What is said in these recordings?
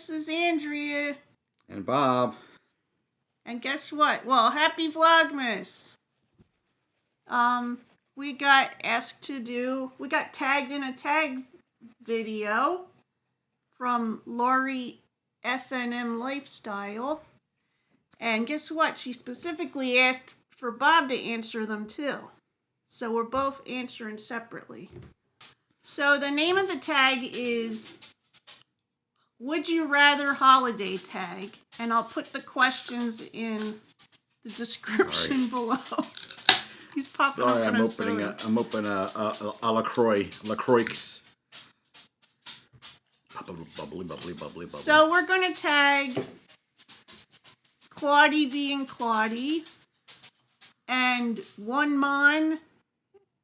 this is Andrea. And Bob. And guess what? Well, happy Vlogmas. We got tagged in a tag video from Lori FNM Lifestyle. And guess what? She specifically asked for Bob to answer them too. So we're both answering separately. So the name of the tag is Would You Rather Holiday Tag. And I'll put the questions in the description below. He's popping up on a soda. I'm opening a LaCroix. LaCroix. Bubbly. So we're going to tag ClaudeebeingClaudee and One Mon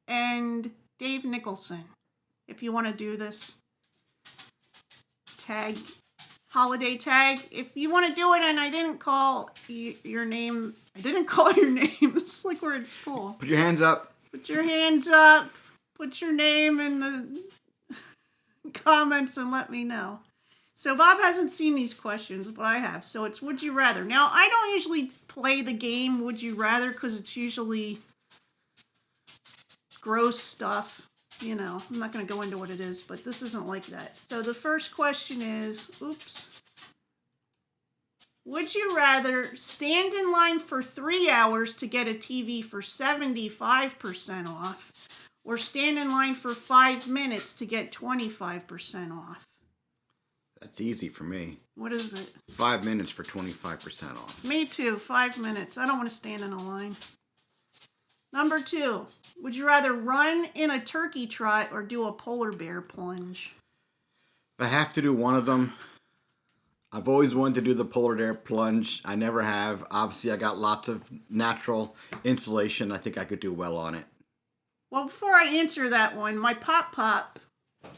and Dave Nicholson. If you want to do this tag, holiday tag. If you want to do it and I didn't call your name, This is like we're in school. Put your hands up. Put your hands up. Put your name in the comments and let me know. So Bob hasn't seen these questions, but I have. So it's Would You Rather. Now, I don't usually play the game Would You Rather because it's usually gross stuff. You know, I'm not going to go into what it is, but this isn't like that. So the first question is, would you rather stand in line for 3 hours to get a TV for 75% off, or stand in line for 5 minutes to get 25% off? That's easy for me. What is it? 5 minutes for 25% off. Me too, 5 minutes. I don't want to stand in a line. Number 2, would you rather run in a turkey trot or do a polar bear plunge? If I have to do one of them, I've always wanted to do the polar bear plunge. I never have. Obviously, I got lots of natural insulation. I think I could do well on it. Well, before I answer that one, my pop,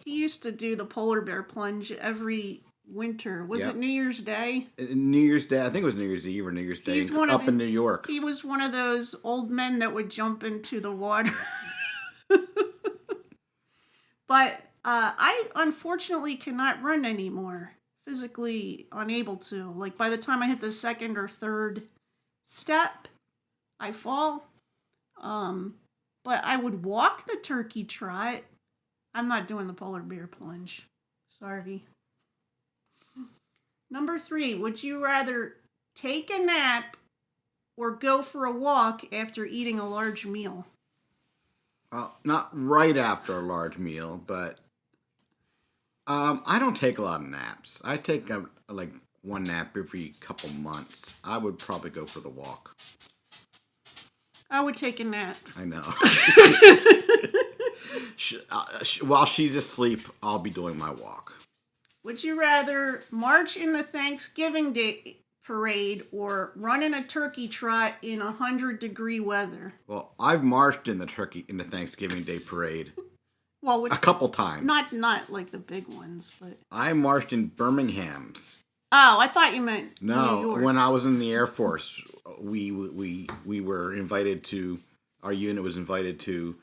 he used to do the polar bear plunge every winter. Was it New Year's Day? New Year's Day. I think it was New Year's Eve or New Year's Day up in New York. He was one of those old men that would jump into the water. But I unfortunately cannot run anymore. Physically unable to. Like by the time I hit the second or third step, I fall. But I would walk the turkey trot. I'm not doing the polar bear plunge. Sorry. Number 3, would you rather take a nap or go for a walk after eating a large meal? Well, not right after a large meal, but I don't take a lot of naps. I take like one nap every couple months. I would probably go for the walk. I would take a nap. I know. While she's asleep, I'll be doing my walk. Would you rather march in the Thanksgiving Day parade or run in a turkey trot in 100-degree weather? Well, I've marched in the Thanksgiving Day parade. Well, a couple times. Not like the big ones, but I marched in Birmingham's. Oh, I thought you meant No, New York. When I was in the Air Force, we were invited to. Our unit was invited to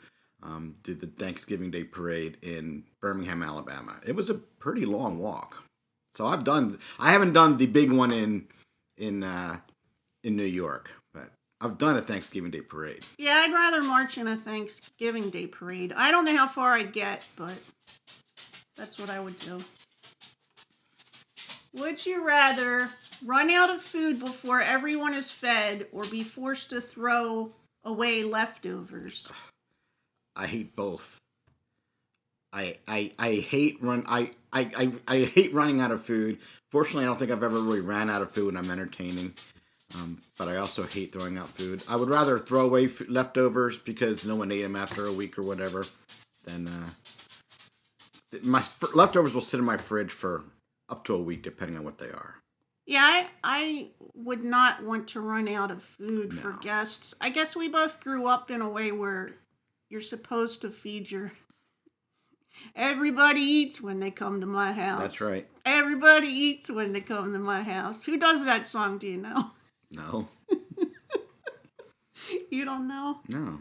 do the Thanksgiving Day parade in Birmingham, Alabama. It was a pretty long walk. So I haven't done the big one in New York, but I've done a Thanksgiving Day parade. Yeah, I'd rather march in a Thanksgiving Day parade. I don't know how far I'd get, but that's what I would do. Would you rather run out of food before everyone is fed or be forced to throw away leftovers? I hate both. I hate I hate running out of food. Fortunately, I don't think I've ever really ran out of food, and I'm entertaining. But I also hate throwing out food. I would rather throw away leftovers because no one ate them after a week or whatever. Than my leftovers will sit in my fridge for up to a week, depending on what they are. Yeah, I would not want to run out of food for guests. I guess we both grew up in a way where you're supposed to feed your... Everybody eats when they come to my house. That's right. Everybody eats when they come to my house. Who does that song, do you know? No. You don't know? No.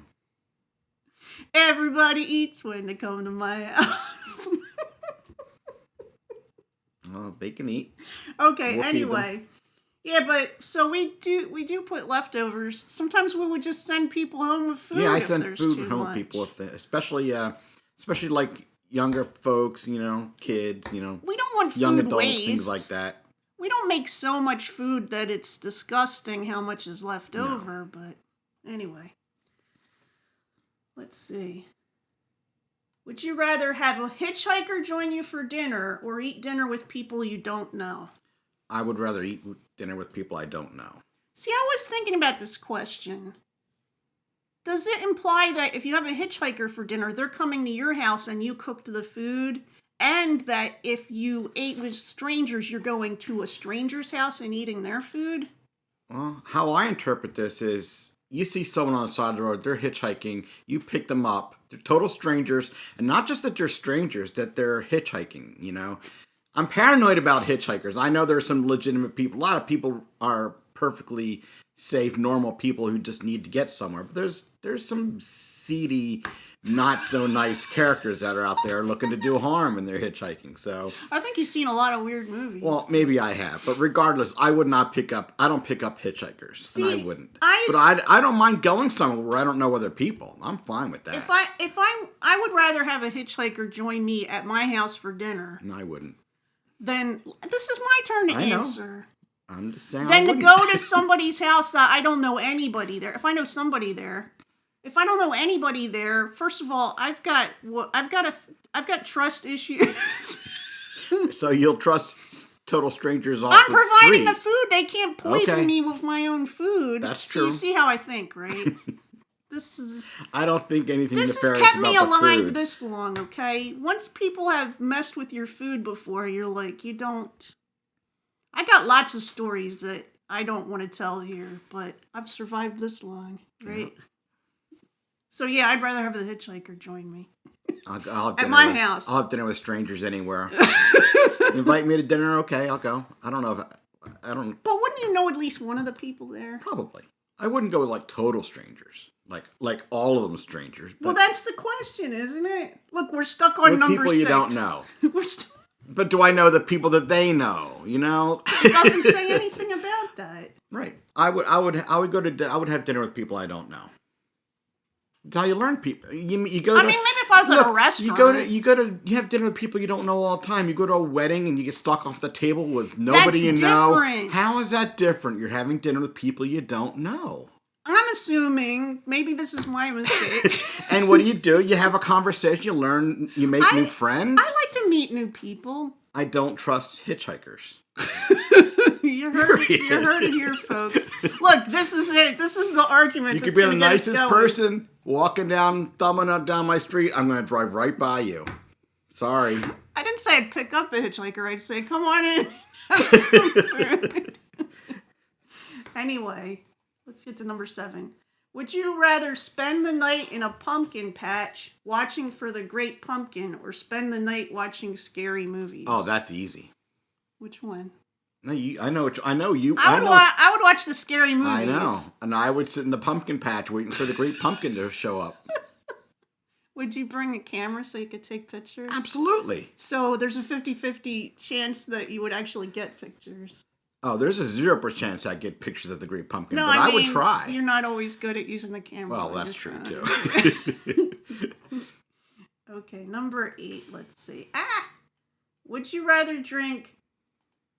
Everybody eats when they come to my house. Well, they can eat. Okay, We'll feed them. anyway. Yeah, but so we do put leftovers. Sometimes we would just send people home with food. Yeah, I if send there's food too home much. to people, especially like younger folks, kids, We don't want food young adults, waste. things like that. We don't make so much food that it's disgusting how much is left No. over, but anyway. Let's see. Would you rather have a hitchhiker join you for dinner or eat dinner with people you don't know? I would rather eat dinner with people I don't know. See, I was thinking about this question. Does it imply that if you have a hitchhiker for dinner, they're coming to your house and you cooked the food? And that if you ate with strangers, you're going to a stranger's house and eating their food? Well, how I interpret this is you see someone on the side of the road, they're hitchhiking, you pick them up, they're total strangers, and not just that they're strangers, that they're hitchhiking, I'm paranoid about hitchhikers. I know there's some legitimate people. A lot of people are perfectly safe, normal people who just need to get somewhere. But there's some seedy, not so nice characters that are out there looking to do harm and they're hitchhiking. So I think you've seen a lot of weird movies. well, maybe I have, but regardless, I would not pick up. I don't pick up hitchhikers, See, and I wouldn't. but I don't mind going somewhere where I don't know other people. I'm fine with that. I would rather have a hitchhiker join me at my house for dinner. No, I wouldn't. Then this is my turn to I know. answer. I'm just saying. Then I to wouldn't. go to somebody's house that I don't know anybody there. If I know somebody there, if I don't know anybody there, first of all, I've got trust issues. So you'll trust total strangers off I'm the providing street. the food. They can't poison Okay. me with my own food. That's true. See how I think, right? I don't think anything This has nefarious kept me about the alive food. this long, okay? Once people have messed with your food before, you're like, you don't... I got lots of stories that I don't want to tell here, but I've survived this long, right? Yeah. So yeah, I'd rather have the hitchhiker join me. I'll have At dinner my with- house. I'll have dinner with strangers anywhere. Invite me to dinner, okay, I'll go. I don't know if I don't. But wouldn't you know at least one of the people there? Probably. I wouldn't go with like total strangers, like all of them strangers. Well, But that's the question, isn't it? Look, we're stuck on with number people 6. you don't know. We're st- But do I know the people that they know? It doesn't say anything about that. Right. I would have dinner with people I don't know. That's how you learn people. You go. I mean, maybe if I was at a restaurant. You have dinner with people you don't know all the time. You go to a wedding and you get stuck off the table with nobody you know. different. How is that different? You're having dinner with people you don't know. I'm assuming, maybe this is my mistake. And what do? You have a conversation. You learn. You make new friends. I like to meet new people. I don't trust hitchhikers. You heard it here, folks. Look, this is it. This is the argument. You that's could be the gonna get us nicest going. person walking thumbing up down my street. I'm going to drive right by you. Sorry. I didn't say I'd pick up the hitchhiker. I'd say, come on in. Have some food. Anyway, let's get to number 7. Would you rather spend the night in a pumpkin patch watching for the Great Pumpkin or spend the night watching scary movies? Oh, that's easy. Which one? No, I know you. I would watch the scary movies. I know. And I would sit in the pumpkin patch waiting for the Great Pumpkin to show up. Would you bring a camera so you could take pictures? Absolutely. So there's a 50-50 chance that you would actually get pictures. Oh, there's a 0% chance I get pictures of the Great Pumpkin, No, but I would mean, try. You're not always good at using the camera. Well, on that's your true, phone. too. Okay, number 8. Let's see. Would you rather drink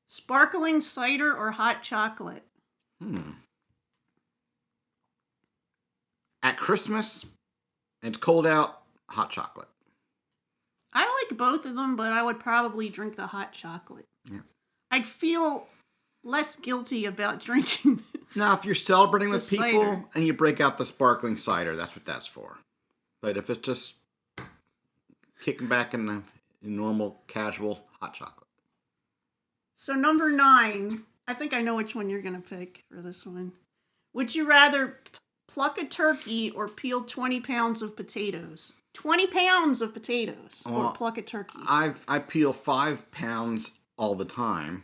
sparkling cider or hot chocolate? At Christmas, and it's cold out, hot chocolate. I like both of them, but I would probably drink the hot chocolate. Yeah. I'd feel less guilty about drinking. Now, if you're celebrating with The people cider. and you break out the sparkling cider, that's what that's for. But if it's just kicking back in the normal, casual hot chocolate. So number 9, I think I know which one you're going to pick for this one. Would you rather pluck a turkey or peel 20 pounds of potatoes? 20 pounds of potatoes or pluck a turkey? I peel 5 pounds all the time.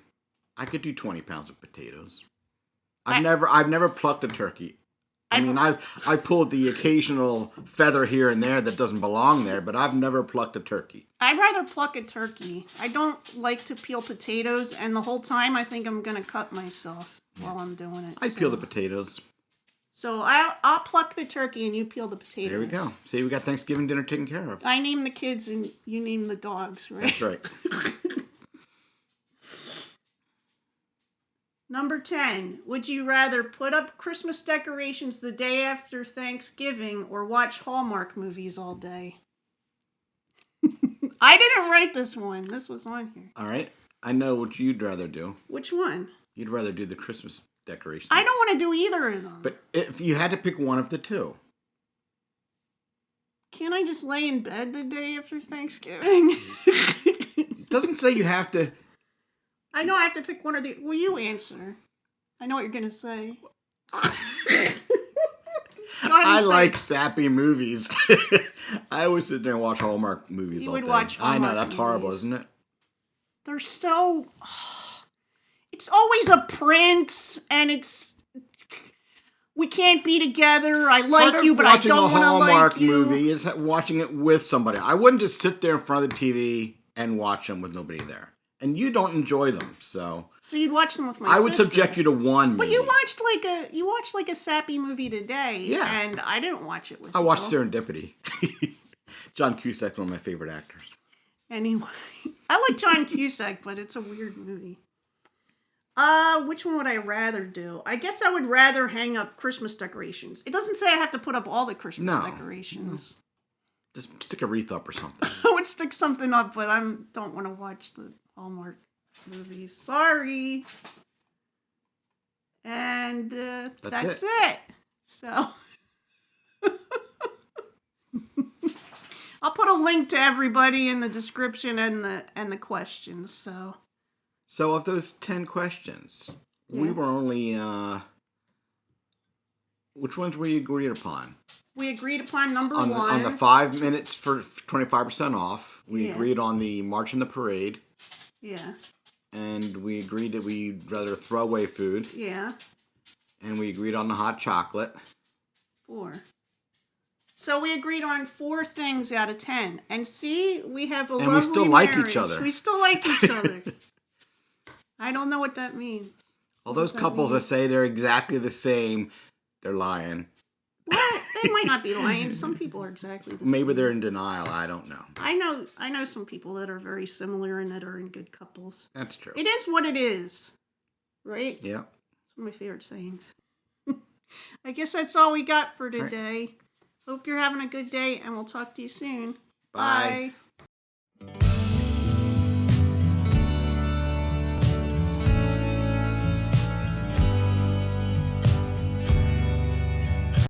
I could do 20 pounds of potatoes. I've never plucked a turkey. I mean, I pulled the occasional feather here and there that doesn't belong there, but I've never plucked a turkey. I'd rather pluck a turkey. I don't like to peel potatoes, and the whole time I think I'm going to cut myself while I'm doing it. I peel the potatoes. So I'll pluck the turkey and you peel the potatoes. There we go. See, we got Thanksgiving dinner taken care of. I name the kids and you name the dogs, right? That's right. Number 10. Would you rather put up Christmas decorations the day after Thanksgiving or watch Hallmark movies all day? I didn't write this one. This was on here. All right. I know what you'd rather do. Which one? You'd rather do the Christmas decorations. I don't want to do either of them. But if you had to pick one of the two. Can't I just lay in bed the day after Thanksgiving? It doesn't say you have to. I know I have to pick one or the... Will you answer? I know what you're going to say. I like sappy movies. I always sit there and watch Hallmark movies all day. You would watch Hallmark I know, that's horrible, movies. isn't it? They're so... It's always a prince, and it's... We can't be together. I like you, but I don't want to like you. Watching a Hallmark movie is watching it with somebody. I wouldn't just sit there in front of the TV and watch them with nobody there. And you don't enjoy them, so... So you'd watch them with my sister. I would subject you to one, maybe. But you watched like a sappy movie today. Yeah. And I didn't watch it with you. I watched Serendipity. John Cusack's one of my favorite actors. Anyway, I like John Cusack, but it's a weird movie. Which one would I rather do? I guess I would rather hang up Christmas decorations. It doesn't say I have to put up all the Christmas decorations. Just stick a wreath up or something. I would stick something up, but I don't want to watch the Hallmark movies. Sorry. And that's it. So I'll put a link to everybody in the description and the questions. So of those 10 questions, we were only which ones were you agreed upon? We agreed upon number one. On the 5 minutes for 25% off. We agreed on the March in the Parade. Yeah. And we agreed that we'd rather throw away food. Yeah. And we agreed on the hot chocolate. 4. So we agreed on 4 things out of 10. And see, we have a lovely marriage. And we still like each other. We still like each other. I don't know what that means. All those couples that say they're exactly the same, they're lying. Well, they might not be lying. Some people are exactly the same. Maybe they're in denial. I don't know. I know some people that are very similar and that are in good couples. That's true. It is what it is. Right? Yeah. It's one of my favorite sayings. I guess that's all we got for today. Right. Hope you're having a good day, and we'll talk to you soon. Bye. Bye.